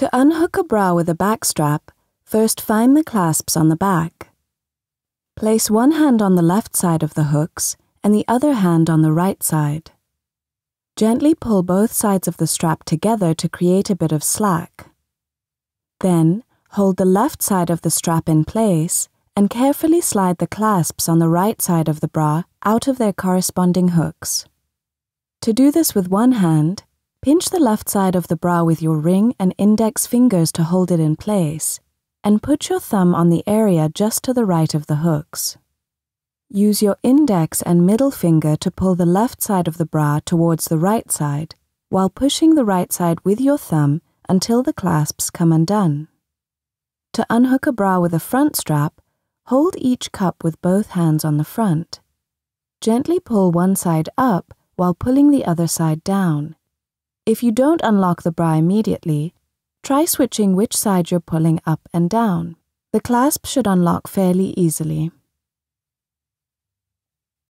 To unhook a bra with a back strap, first find the clasps on the back. Place one hand on the left side of the hooks and the other hand on the right side. Gently pull both sides of the strap together to create a bit of slack. Then, hold the left side of the strap in place and carefully slide the clasps on the right side of the bra out of their corresponding hooks. To do this with one hand, pinch the left side of the bra with your ring and index fingers to hold it in place, and put your thumb on the area just to the right of the hooks. Use your index and middle finger to pull the left side of the bra towards the right side, while pushing the right side with your thumb until the clasps come undone. To unhook a bra with a front strap, hold each cup with both hands on the front. Gently pull one side up while pulling the other side down. If you don't unlock the bra immediately, try switching which side you're pulling up and down. The clasp should unlock fairly easily.